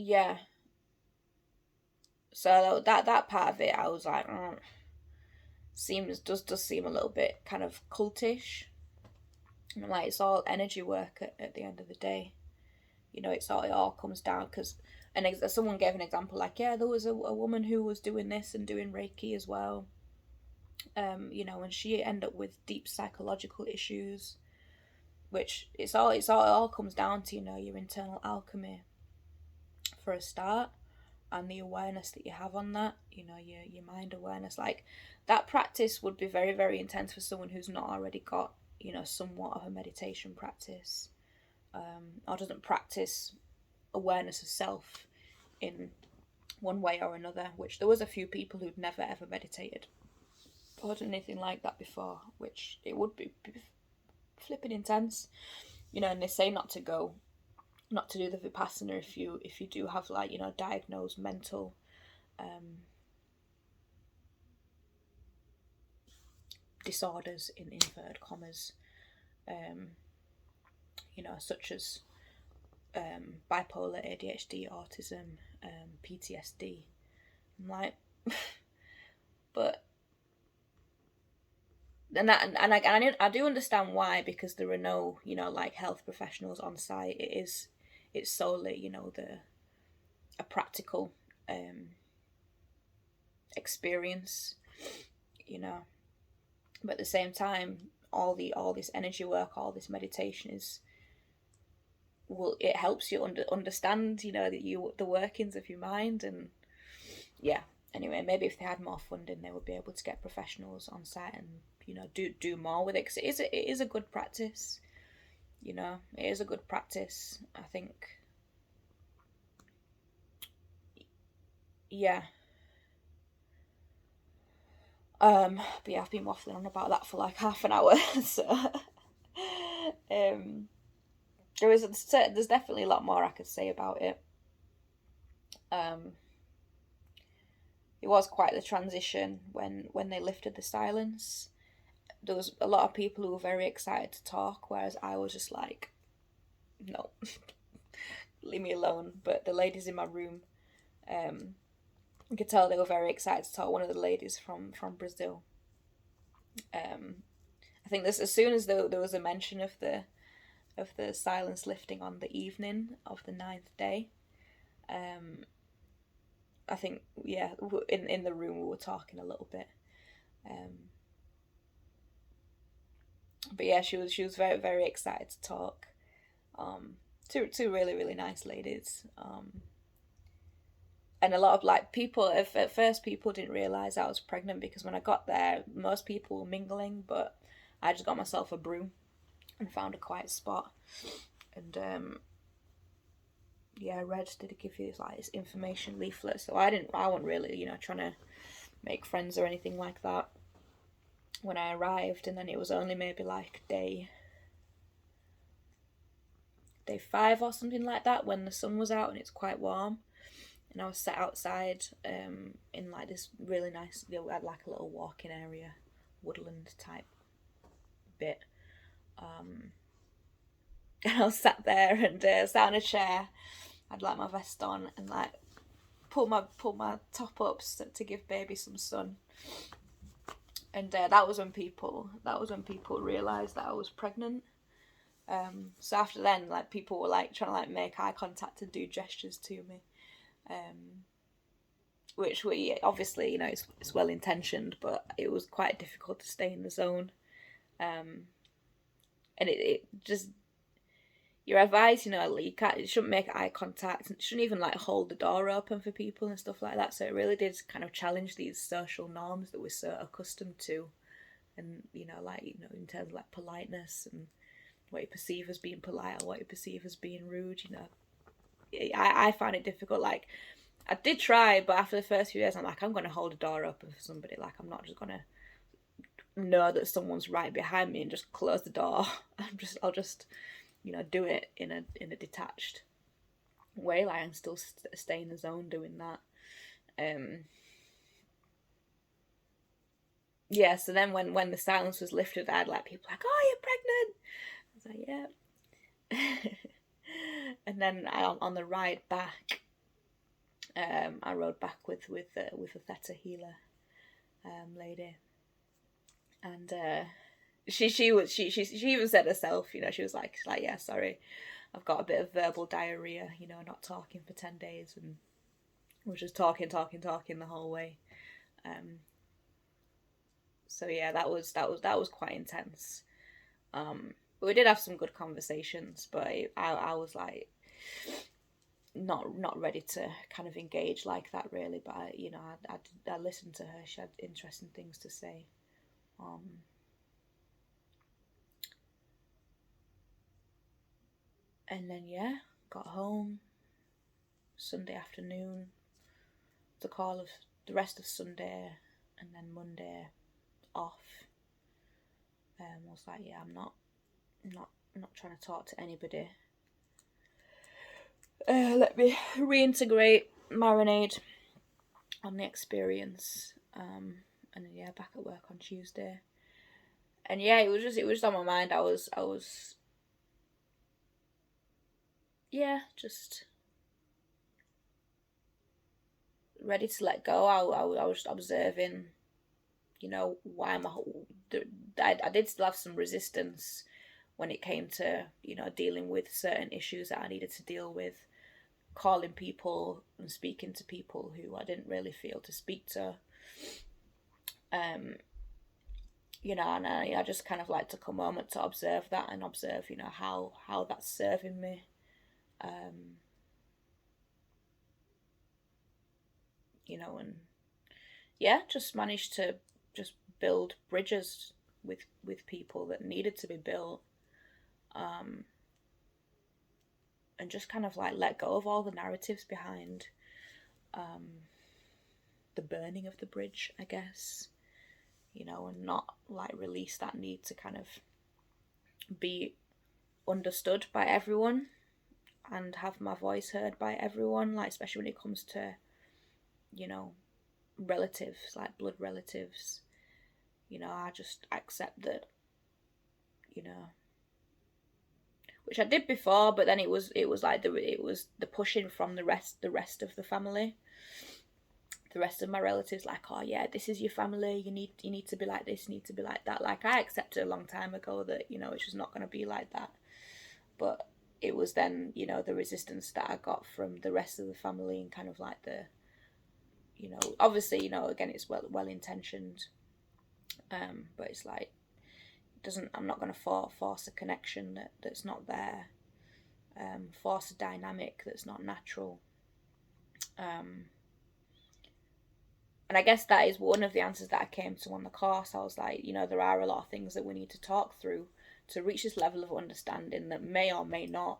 Yeah. So that part of it, I was like, does seem a little bit kind of cultish. And like, it's all energy work at the end of the day. You know, it all comes down because, and someone gave an example like, yeah, there was a woman who was doing this and doing Reiki as well. You know, and she ended up with deep psychological issues, which it all comes down to, you know, your internal alchemy for a start, and the awareness that you have on that, you know, your mind awareness. Like, that practice would be very, very intense for someone who's not already got, you know, somewhat of a meditation practice, or doesn't practice awareness of self in one way or another, which there was a few people who'd never ever meditated or done anything like that before, which it would be flipping intense, you know. And they say not to do the Vipassana if you do have, like, you know, diagnosed mental disorders in inverted commas, you know, such as bipolar, ADHD, autism, PTSD. I'm like, but I do understand why, because there are no, like, health professionals on site. It's solely, a practical experience, you know. But at the same time, all this energy work, all this meditation it helps you understand, the workings of your mind. And yeah, anyway, maybe if they had more funding, they would be able to get professionals on site and, do more with it, because it is a good practice. It is a good practice, I think. Yeah. But yeah, I've been waffling on about that for like half an hour. So um there's definitely a lot more I could say about it. um it was quite the transition when they lifted the silence. There was a lot of people who were very excited to talk, whereas I was just like, no, leave me alone. But the ladies in my room, you could tell they were very excited to talk. One of the ladies from Brazil, I think this, as soon as there was a mention of the silence lifting on the evening of the ninth day, I think, yeah, in the room we were talking a little bit. But yeah, she was very, very excited to talk. Two really, really nice ladies. And a lot of, like, people at first, people didn't realize I was pregnant, because when I got there, most people were mingling, but I just got myself a broom and found a quiet spot. And yeah, Red did give you this information leaflet, so I wasn't really, trying to make friends or anything like that when I arrived. And then it was only maybe like day 5 or something like that, when the sun was out and it's quite warm, and I was sat outside in like this really nice, we had like a little walking area, woodland type bit, and I was sat there and sat on a chair. I'd like my vest on and like pull my top up to give baby some sun. And that was when people realised that I was pregnant. So after then, like, people were like trying to like make eye contact and do gestures to me, which we obviously, it's well intentioned, but it was quite difficult to stay in the zone. And it just, you're advised, you shouldn't make eye contact, and shouldn't even like hold the door open for people and stuff like that. So it really did kind of challenge these social norms that we're so accustomed to, and in terms of like politeness and what you perceive as being polite or what you perceive as being rude. I find it difficult. Like, I did try, but after the first few days, I'm like, I'm going to hold a door open for somebody. Like, I'm not just going to know that someone's right behind me and just close the door. I'll just do it in a detached way. Like, I'm still stay in the zone doing that. Yeah. So then when the silence was lifted, I had like people like, "Oh, you're pregnant." I was like, "Yeah." And then on the ride back, I rode back with a theta healer lady, and she even said herself, she was like, "Yeah, sorry, I've got a bit of verbal diarrhea, not talking for 10 days," and we're just talking the whole way. So yeah, that was quite intense. But we did have some good conversations, but I was like, not ready to kind of engage like that, really. But I listened to her. She had interesting things to say. And then yeah, got home Sunday afternoon. The call of the rest of Sunday, and then Monday off. I was like, yeah, I'm not trying to talk to anybody. Let me reintegrate, marinate on the experience, and then yeah, back at work on Tuesday. And yeah, it was just on my mind. I was yeah, just ready to let go. I was observing why am I did still have some resistance when it came to, dealing with certain issues that I needed to deal with, calling people and speaking to people who I didn't really feel to speak to. And I just kind of like took a moment to observe that and observe, how that's serving me. And yeah, just managed to just build bridges with people that needed to be built. And just kind of like let go of all the narratives behind the burning of the bridge, I guess, and not like release that need to kind of be understood by everyone and have my voice heard by everyone, like especially when it comes to, relatives, like blood relatives. I just accept that, which I did before, but then it was like the pushing from the rest of the family, the rest of my relatives, like, oh yeah, this is your family, you need to be like this, you need to be like that. Like, I accepted a long time ago that, it's just not going to be like that. But it was then, the resistance that I got from the rest of the family, and kind of like the, obviously, again, it's well intentioned, but it's like, I'm not going to force a connection that's not there, force a dynamic that's not natural. And I guess that is one of the answers that I came to on the course. I was like, there are a lot of things that we need to talk through to reach this level of understanding that may or may not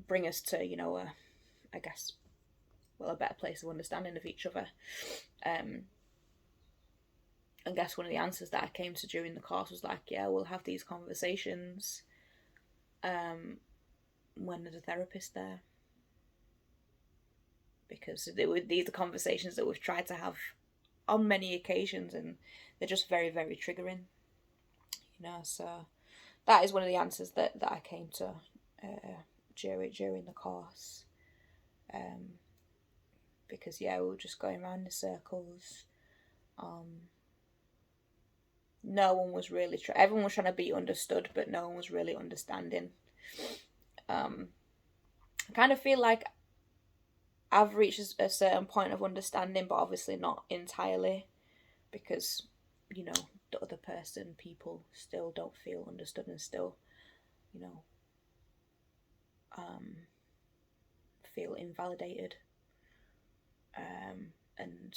bring us to, I guess, a better place of understanding of each other. I guess one of the answers that I came to during the course was like, yeah, we'll have these conversations when there's a therapist there. Because these are conversations that we've tried to have on many occasions, and they're just very, very triggering. So that is one of the answers that I came to during the course. Because, yeah, we were just going around in circles. No one was really everyone was trying to be understood, but no one was really understanding. I kind of feel like I've reached a certain point of understanding, but obviously not entirely, because, the other person, people still don't feel understood and still, feel invalidated, and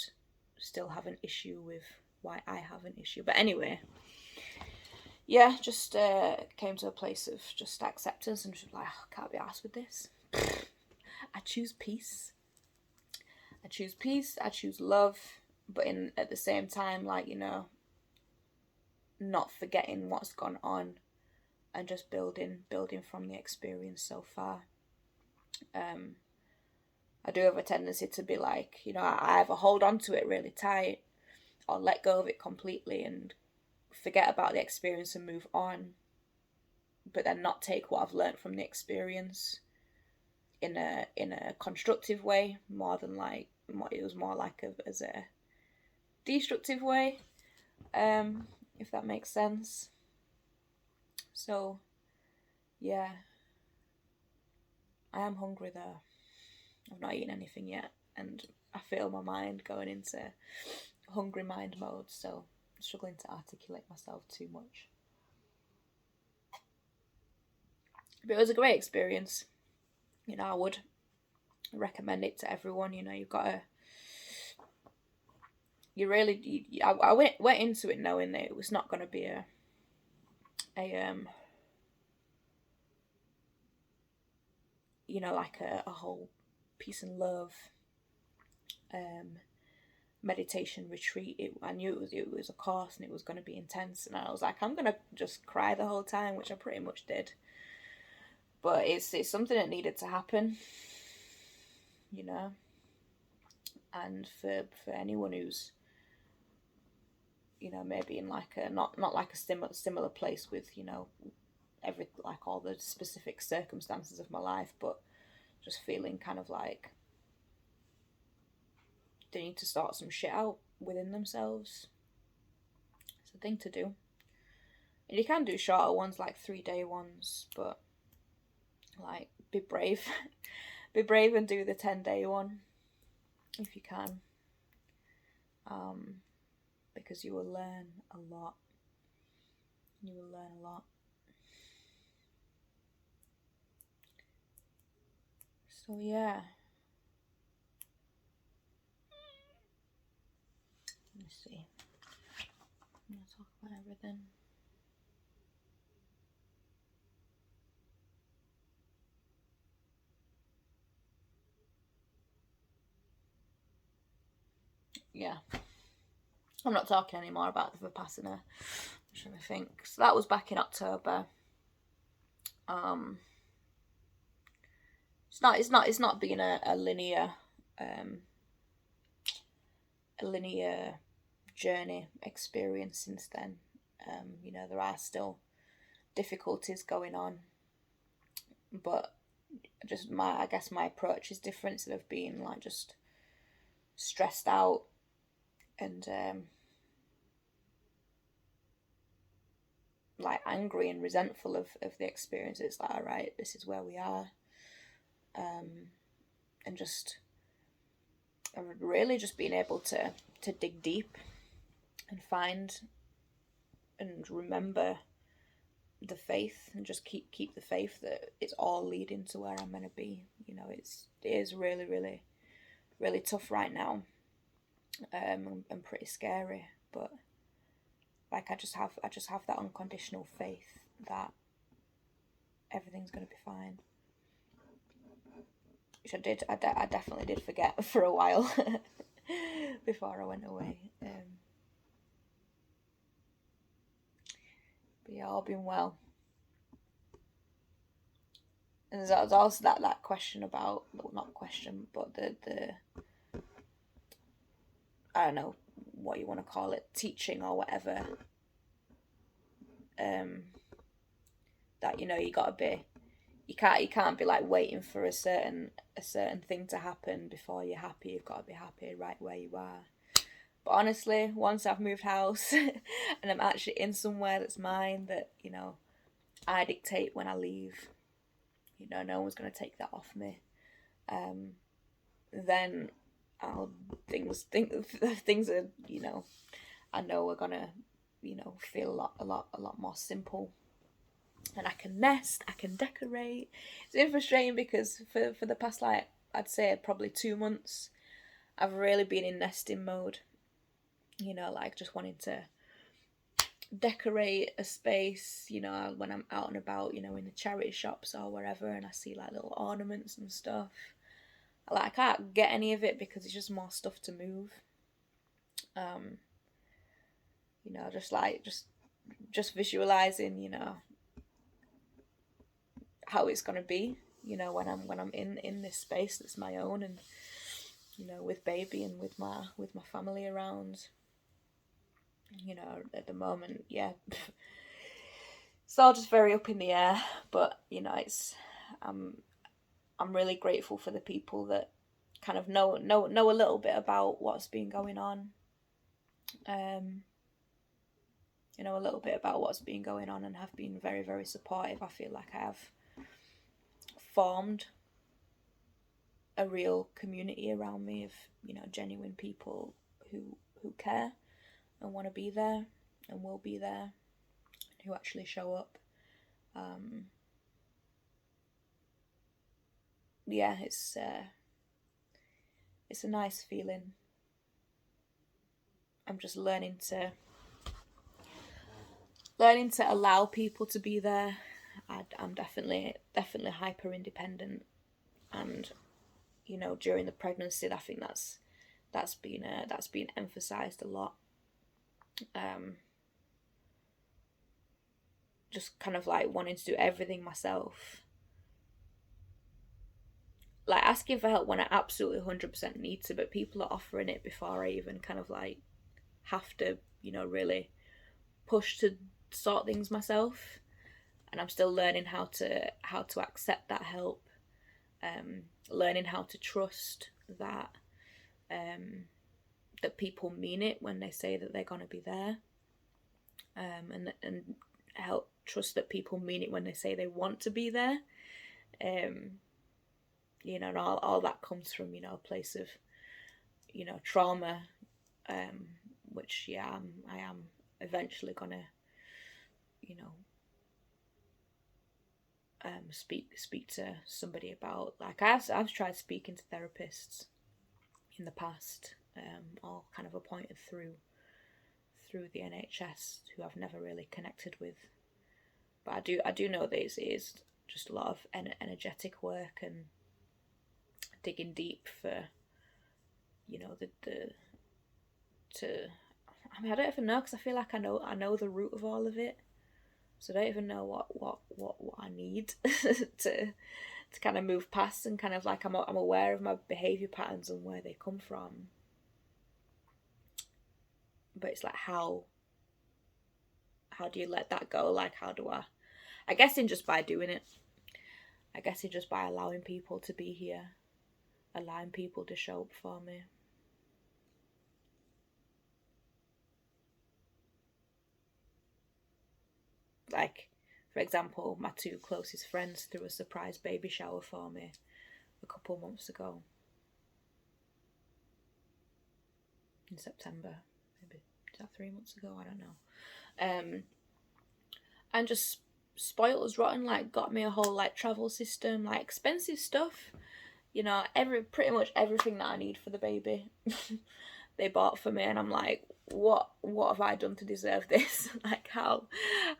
still have an issue with why I have an issue. But anyway, yeah, just came to a place of just acceptance and just like, oh, can't be arsed with this. I choose peace. I choose love, but at the same time, like, not forgetting what's gone on and just building from the experience so far. I do have a tendency to be like, I either hold on to it really tight or let go of it completely and forget about the experience and move on, but then not take what I've learned from the experience in a constructive way, more than like it was more like as a destructive way, if that makes sense. So yeah, I am hungry though. I've not eaten anything yet, and I feel my mind going into hungry mind mode, so I'm struggling to articulate myself too much. But it was a great experience. I would recommend it to everyone. You've got to. I went into it knowing that it was not going to be a like a whole peace and love meditation retreat. I knew it was a course and it was going to be intense, and I was like, I'm going to just cry the whole time, which I pretty much did. But it's something that needed to happen, and for anyone who's maybe in like a not like a similar place with like all the specific circumstances of my life, but just feeling kind of like they need to sort some shit out within themselves. It's a thing to do. And you can do shorter ones, like 3-day ones, but like, be brave. Be brave and do the 10-day one if you can. Because you will learn a lot. You will learn a lot. So yeah. Let me see. I'm gonna talk about everything. Yeah. I'm not talking anymore about the Vipassana. I'm trying to think. So that was back in October. It's not been a linear journey experience since then. You know, there are still difficulties going on, but just I guess my approach is different. Instead of being like just stressed out and like angry and resentful of the experience, it's like, all right, this is where we are, and just really just being able to dig deep and find and remember the faith, and just keep the faith that it's all leading to where I'm meant to be. You know, it is really, really, really tough right now, and pretty scary, but like I just have that unconditional faith that everything's gonna be fine, which I definitely did forget for a while before I went away. But yeah, all been well. And there's also that question about, well, not question, but the I don't know what you want to call it, teaching or whatever. That, you know, you can't be like waiting for a certain thing to happen before you're happy. You've got to be happy right where you are. But honestly, once I've moved house and I'm actually in somewhere that's mine, that, you know, I dictate when I leave, you know, no one's going to take that off me, then things are, you know, I know are gonna, you know, feel a lot more simple, and I can nest, I can decorate. It's been frustrating because for the past, like, I'd say probably 2 months, I've really been in nesting mode, you know, like just wanting to decorate a space, you know, when I'm out and about, you know, in the charity shops or wherever, and I see like little ornaments and stuff. Like, I can't get any of it because it's just more stuff to move. You know, just visualizing, you know, how it's gonna be, you know, when I'm in this space that's my own, and, you know, with baby and with my family around. You know, at the moment, yeah, it's all just very up in the air. But, you know, it's I'm really grateful for the people that kind of know a little bit about what's been going on. You know, a little bit about what's been going on, and have been very, very supportive. I feel like I have formed a real community around me of, you know, genuine people who care and want to be there and will be there, who actually show up. Yeah, it's a nice feeling. I'm just learning to allow people to be there. I'm definitely hyper independent, and, you know, during the pregnancy, I think that's been emphasized a lot. Just kind of like wanting to do everything myself, like asking for help when I absolutely 100% need to, but people are offering it before I even kind of like have to, you know, really push to sort things myself. And I'm still learning how to accept that help, learning how to trust that, that people mean it when they say that they're going to be there, and help trust that people mean it when they say they want to be there. You know, and all that comes from, you know, a place of, you know, trauma, which, yeah, I am eventually gonna, you know, speak to somebody about. Like, I've tried speaking to therapists in the past, all kind of appointed through the NHS, who I've never really connected with. But I do know that it is just a lot of energetic work and digging deep for, you know, I mean, I don't even know, because I feel like I know the root of all of it, so I don't even know what I need to kind of move past, and kind of like I'm aware of my behaviour patterns and where they come from, but it's like, how do you let that go? Like, how do I guess in just by doing it. I guess in just by allowing people to be here, allowing people to show up for me. Like, for example, my 2 closest friends threw a surprise baby shower for me a couple of months ago. In September, maybe. Is that 3 months ago? I don't know. And just spoiled as rotten, like, got me a whole, like, travel system, like, expensive stuff. You know, pretty much everything that I need for the baby. They bought for me, and I'm like, what have I done to deserve this? Like, how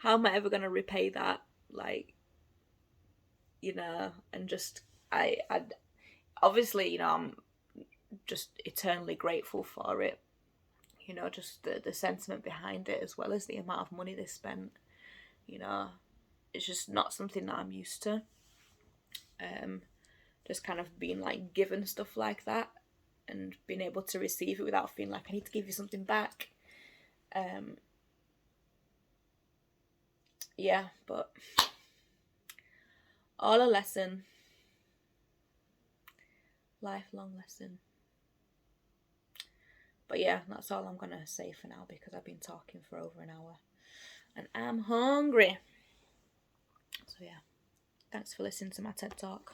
am I ever gonna repay that? Like, you know, and just I obviously, you know, I'm just eternally grateful for it. You know, just the sentiment behind it, as well as the amount of money they spent. You know, it's just not something that I'm used to. Just kind of being like given stuff like that, and being able to receive it without feeling like I need to give you something back. Yeah, but all a lesson. Lifelong lesson. But yeah, that's all I'm gonna say for now, because I've been talking for over an hour and I'm hungry. So yeah, thanks for listening to my TED Talk.